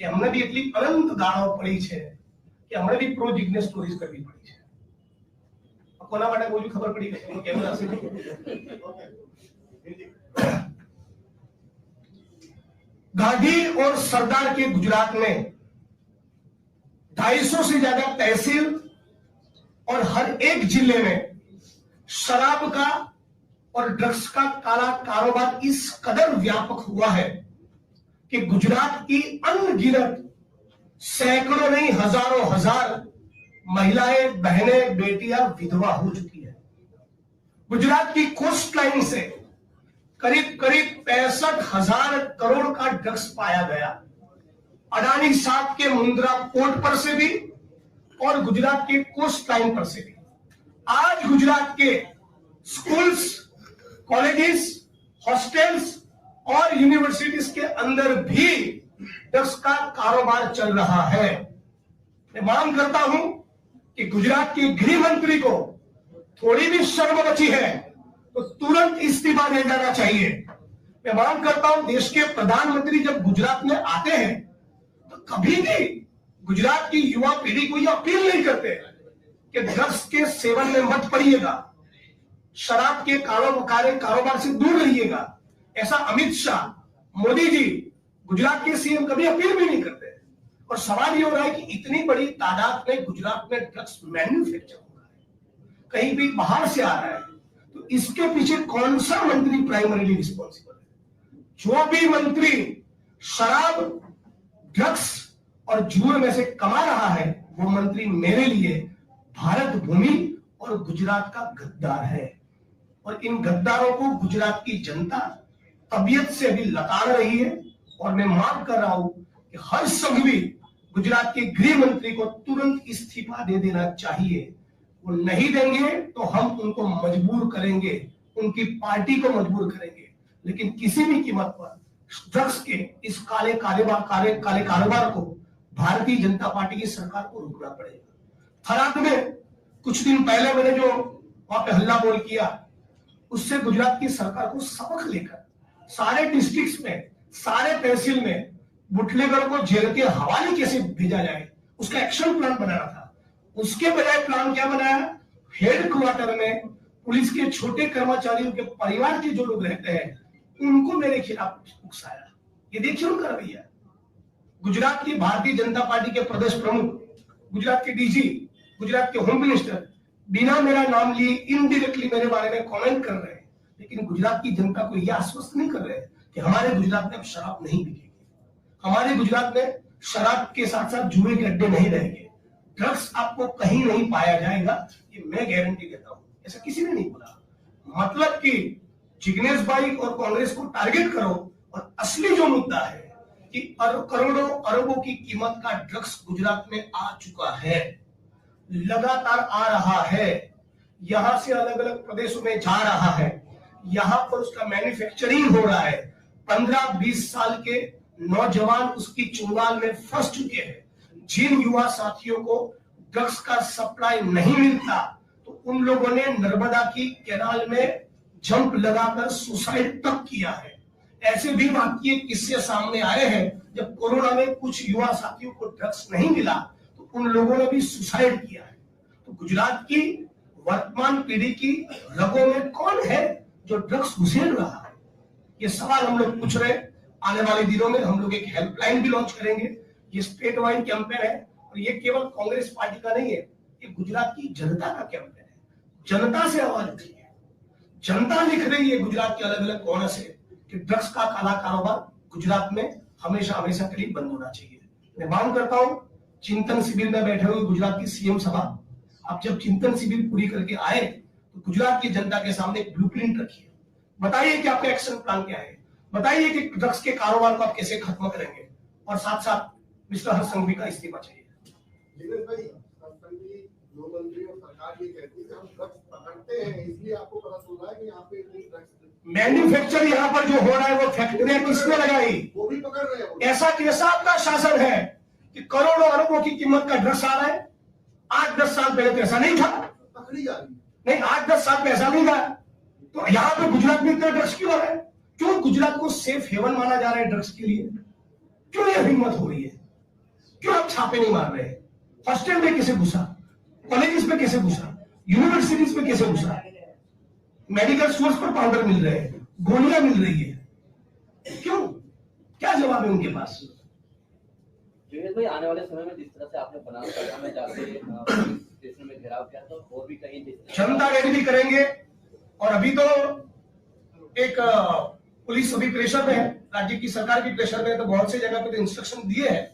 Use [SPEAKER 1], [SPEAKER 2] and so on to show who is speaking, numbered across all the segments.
[SPEAKER 1] કે અમને બી એટલી અનંત ગાળો પડી છે કે અમને બી પ્રો જિગ્નેશ સ્ટોરીઝ કરવી પડી છે. કોના માટે બોલું ખબર પડી ગઈ કેમેરા से. गांधी और सरदार के गुजरात में 250 से ज्यादा तहसील और हर एक जिले में शराब का और ड्रग्स का काला कारोबार इस कदर व्यापक हुआ है कि गुजरात की अनगिनत सैकड़ों नहीं हजारों हजार महिलाएं, बहनें, बेटियां विधवा हो चुकी है. गुजरात की कोस्ट लाइन से करीब 65,000 करोड़ का ड्रग्स पाया गया. अडानी साहब के मुंद्रा पोर्ट पर से भी और गुजरात के कोस्ट लाइन पर से भी. आज गुजरात के स्कूल्स, कॉलेजेस, हॉस्टल्स और यूनिवर्सिटीज के अंदर भी ड्रग्स का कारोबार चल रहा है. मैं मांग करता हूं कि गुजरात के गृह मंत्री को थोड़ी भी शर्म बची है तो तुरंत इस्तीफा दे जाना चाहिए. मैं मांग करता हूं देश के प्रधानमंत्री जब गुजरात में आते हैं तो कभी भी गुजरात की युवा पीढ़ी को यह अपील नहीं करते कि ड्रग्स के सेवन में मत पड़िएगा, शराब के कारोबार से दूर रहिएगा. ऐसा अमित शाह, मोदी जी, गुजरात के सीएम कभी अपील भी नहीं करते. और सवाल ये हो रहा है कि इतनी बड़ी तादाद में गुजरात में ड्रग्स मैन्युफैक्चर हो रहा है, कहीं भी बाहर से आ रहा है, तो इसके पीछे कौन सा मंत्री प्राइमरीली रिस्पॉन्सिबल है? जो भी मंत्री शराब, ड्रग्स और जुए में से कमा रहा है वो मंत्री मेरे लिए भारत भूमि और गुजरात का गद्दार है. और इन गद्दारों को गुजरात की जनता तबीयत से अभी लताड़ रही है. और मैं मांग कर रहा हूं कि हर संघवी गुजरात के गृह मंत्री को तुरंत इस्तीफा दे देना चाहिए. वो नहीं देंगे तो हम उनको मजबूर करेंगे, उनकी पार्टी को मजबूर करेंगे. लेकिन किसी भी कीमत पर ड्रग्स के इस काले कारोबार को भारतीय जनता पार्टी की सरकार को रोकना पड़ेगा. थराद में कुछ दिन पहले मैंने जो वहां पे हल्ला बोल किया, उससे गुजरात की सरकार को सबक लेकर सारे डिस्ट्रिक्ट्स में, सारे तहसील में बुटलेगर को जेल के हवाले कैसे भेजा जाए उसका एक्शन प्लान बनाना था. उसके बजाय प्लान क्या बनाया? हेड क्वार्टर में पुलिस के छोटे कर्मचारियों के परिवार के जो लोग रहते हैं उनको मेरे खिलाफ उकसाया. ये देखिए उनका रवैया. गुजरात की भारतीय जनता पार्टी के प्रदेश प्रमुख, गुजरात के डीजी, गुजरात के होम मिनिस्टर बिना मेरा नाम लिए इनडायरेक्टली मेरे बारे में कमेंट कर रहे हैं. लेकिन गुजरात की जनता को यह आश्वस्त नहीं कर रहे कि हमारे गुजरात में अब शराब नहीं बिकेगी, हमारे गुजरात में शराब के साथ साथ जुए के अड्डे नहीं रहेंगे, ड्रग्स आपको कहीं नहीं पाया जाएगा. ये मैं गारंटी देता हूं. ऐसा किसी ने नहीं बोला. मतलब कि जिग्नेश भाई और कांग्रेस को टारगेट करो और असली जो मुद्दा है कि करोड़ों अरबों की कीमत का ड्रग्स गुजरात में आ चुका है, लगातार आ रहा है, यहां से अलग अलग प्रदेशों में जा रहा है, यहां पर उसका मैन्युफैक्चरिंग हो रहा है. 15-20 साल के नौजवान उसकी चुंगाल में फंस चुके हैं. जिन युवा साथियों को ड्रग्स का सप्लाई नहीं मिलता तो उन लोगों ने नर्मदा की कैनाल में जंप लगाकर सुसाइड तक किया है. ऐसे भी वाकये किस्से सामने आए हैं जब कोरोना में कुछ युवा साथियों को ड्रग्स नहीं मिला तो उन लोगों ने भी सुसाइड किया है. तो गुजरात की वर्तमान पीढ़ी की रगों में कौन है जो ड्रग्स घुसेड़ रहा है? ये सवाल हम लोग पूछ रहे हैं. आने वाले दिनों में हम लोग एक हेल्पलाइन भी लॉन्च करेंगे. ये स्टेट वाइड कैंपेन है और ये केवल कांग्रेस पार्टी का नहीं है, ये गुजरात की जनता का कैंपेन है. जनता से आवाज उठी है, जनता लिख रही है गुजरात के अलग अलग कोने से कि ड्रग्स का काला कारोबार गुजरात में हमेशा हमेशा के लिए बंद होना चाहिए. मैं मांग करता हूं चिंतन शिविर में बैठे हुए गुजरात की सीएम सभा, आप जब चिंतन शिविर पूरी करके आए तो गुजरात की जनता के सामने एक ब्लूप्रिंट रखिए. बताइए कि आपका एक्शन प्लान क्या है, बताइए कि ड्रग्स के कारोबार को आप कैसे खत्म करेंगे. और साथ साथ मिस्टर हर्ष संघवी का इस्तीफा चाहिए.
[SPEAKER 2] दो मंत्री और सरकार ये कहती है कि हम ड्रग्स पकड़ते हैं, इसलिए आपको पता चल रहा है कि यहाँ पे इतनी ड्रग्स
[SPEAKER 1] मैन्युफैक्चर यहाँ पर जो हो रहा है वो फैक्ट्रियां किसने लगाई?
[SPEAKER 2] वो भी पकड़ रहे हैं.
[SPEAKER 1] ऐसा कैसा आपका शासन है कि करोड़ों अरबों की कीमत का ड्रग्स आ रहा है? 8-10 साल पहले तो ऐसा नहीं था.
[SPEAKER 2] पकड़ी जा रही
[SPEAKER 1] नहीं, 8-10 साल पहले ऐसा नहीं था. तो यहाँ पे गुजरात में इतना ड्रग्स क्यों आ रहा है? क्यों गुजरात को सेफ हेवन माना जा रहा है ड्रग्स के लिए? क्यों यह हिम्मत हो रही है? क्यों आप छापे नहीं मार रहे? हॉस्टल में कैसे घुसा, कॉलेजेस में कैसे घुसा, यूनिवर्सिटीज में कैसे घुसा, मेडिकल स्टोर्स पर पाउडर मिल रहे हैं, गोलियां मिल रही है, क्यों? क्या जवाब है उनके पास?
[SPEAKER 3] जुनेद भाई, आने वाले समय में जिस तरह से आपने बनारस में जाके स्टेशन में घेराव किया तो और भी कहीं
[SPEAKER 1] जनता रेड भी करेंगे। और अभी तो एक पुलिस अभी प्रेशर में है, राज्य की सरकार भी प्रेशर में है, तो बहुत से जगह पे तो इंस्ट्रक्शन दिए हैं,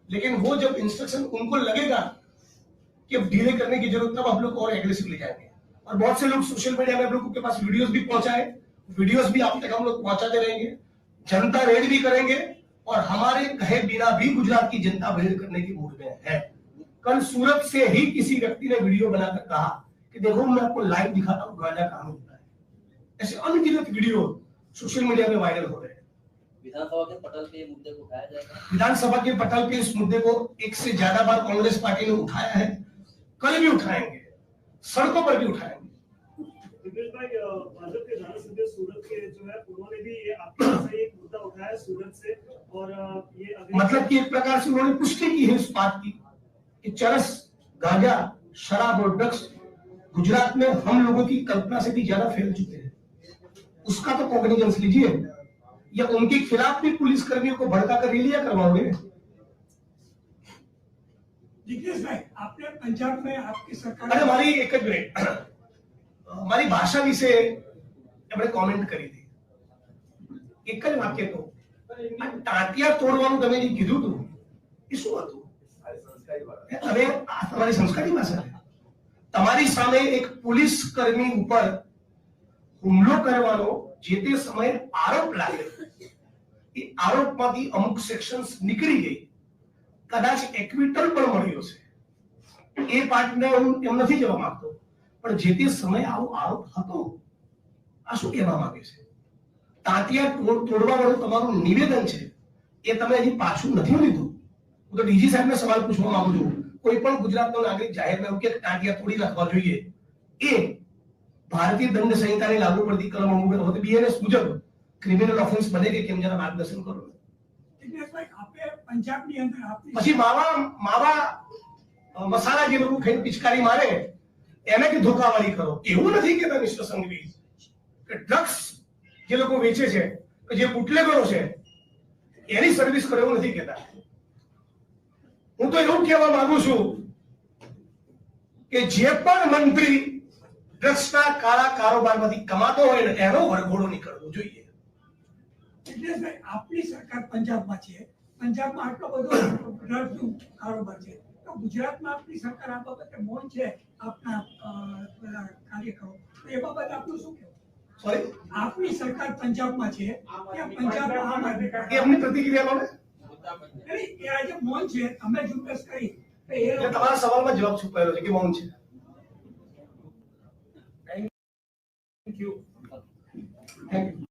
[SPEAKER 1] लेकिन वो जब इंस्ट्रक्शन उनको लगेगा कि अब ढीले करने की जरूरत, तब हम लोग और एग्रेसिवली जाएंगे। और बहुत से लोग सोशल मीडिया में हम लोग के पास वीडियोस भी पहुंचाए, वीडियोस भी आप तक हम लोग पहुंचाते रहेंगे। जनता रेड भी करेंगे और हमारे कहे बिना भी गुजरात की जनता रेड करने की मूड में है। कल सूरत से ही किसी व्यक्ति ने वीडियो बनाकर कहा कि देखो मैं आपको लाइव दिखाता हूँ गांजा कहां होता है। ऐसे अनगिनत वीडियो सोशल मीडिया में वायरल हो रहे हैं।
[SPEAKER 3] विधानसभा के पटल पे मुद्दे को उठाया जाएगा।
[SPEAKER 1] विधानसभा के पटल पे इस मुद्दे को एक से ज्यादा बार कांग्रेस पार्टी ने उठाया है, कल भी उठाएंगे, सड़कों पर भी उठाएंगे।
[SPEAKER 4] दिनेश भाई, भाजपा के धारासभ्य सूरत के जो है उन्होंने भी ये आपके से एक मुद्दा उठाया सूरत से, और ये
[SPEAKER 1] मतलब कि एक प्रकार से उन्होंने पुष्टि की है इस बात की कि चरस, गांजा, शराब और ड्रग्स गुजरात में हम लोगों की कल्पना से भी ज्यादा फैल चुके हैं। उसका तो कॉग्निजेंस लीजिए, या उनके खिलाफ भी पुलिस कर्मियों को भड़का कर रैलियां करवाओगे।
[SPEAKER 5] जिग्नेश भाई, आपने पंजाब में आपकी सरकार
[SPEAKER 1] अरे हमारी एक मिनट, हमारी भाषा विશે આપણે કોમેન્ટ કરી હતી। એક જ વાક્ય તો આ ટાંટિયા તોડવાનું તમે જે કીધું હતું એ શું હતું? હવે આ તમારી સંસ્કારી ભાષા છે। તમારી સામે એક પોલીસ કર્મી ઉપર હુમલો કરવાનો જે તે સમયે આરોપ લાગે, એ આરોપમાંથી અમુક સેક્શન્સ નીકળી ગઈ, કદાચ એક્વિટલ પણ મળ્યો છે, એ પાર્ટને હું એમ નથી જવા માંગતો, પણ જે તે સમયે આવો આરોપ હતો, આ શું કહેવા માંગે છે? તાંતિયા તોડવા વાળું તમારું નિવેદન છે એ તમે હજી પાછું નથી લીધું। હું તો ડીજી સાહેબને સવાલ પૂછવા માંગુ છું, કોઈ પણ ગુજરાતનો નાગરિક જાહેરમાં એવું કે તાંતિયા તોડી નાખવા જોઈએ, એ ભારતીય દંડ સંહિતાની લાગુ પડતી કલમ અમુક બીએનએસ મુજબ ક્રિમિનલ ઓફેન્સ બને કે કેમ, જરા માર્ગદર્શન કરો।
[SPEAKER 5] जिग्नेश भाई, आपने पंजाब ની અંદર આપની
[SPEAKER 1] પછી માવા મસાલા જે લોકો ખાઈ પિચકારી મારે એને કે ધોકાવાળી કરો, એવું નથી કેતા મિસ્ટર સંઘવી કે ડ્રગ્સ જે લોકો વેચે છે કે જે બુટલેગરો છે એની સર્વિસ કરો, એવું નથી કહેતા। હું તો એવું કહેવા માંગુ છું કે જે પણ મંત્રી ડ્રગ્સના કાળા કારોબારમાંથી કમાતો હોય ને એનો વરઘોડો નીકળવો જોઈએ।
[SPEAKER 5] जिग्नेश भाई, आपनी सरकार पंजाबમાં છે, पंजाबમાં આટલો બધો ડ્રગ્સનો કારોબાર છે, તો ગુજરાતમાં આપની સરકાર આ બાબતે મૌન છે આપના કાર્યકરો, તો એ બાબતે આપનું શું કહેવું?
[SPEAKER 1] સોરી,
[SPEAKER 5] આપની સરકાર पंजाबમાં છે, ત્યાં पंजाबમાં આમ આદમી
[SPEAKER 1] એ
[SPEAKER 5] પાર્ટી
[SPEAKER 1] અમની પ્રતિક્રિયા લો ને।
[SPEAKER 5] નહીં, એ આજે મૌન છે, અમે ઝુંબેશ કરી તો એ
[SPEAKER 1] એટલે તમારા સવાલમાં જવાબ છુપાયેલો છે કે મૌન છે।
[SPEAKER 4] Thank you.
[SPEAKER 1] Thank you.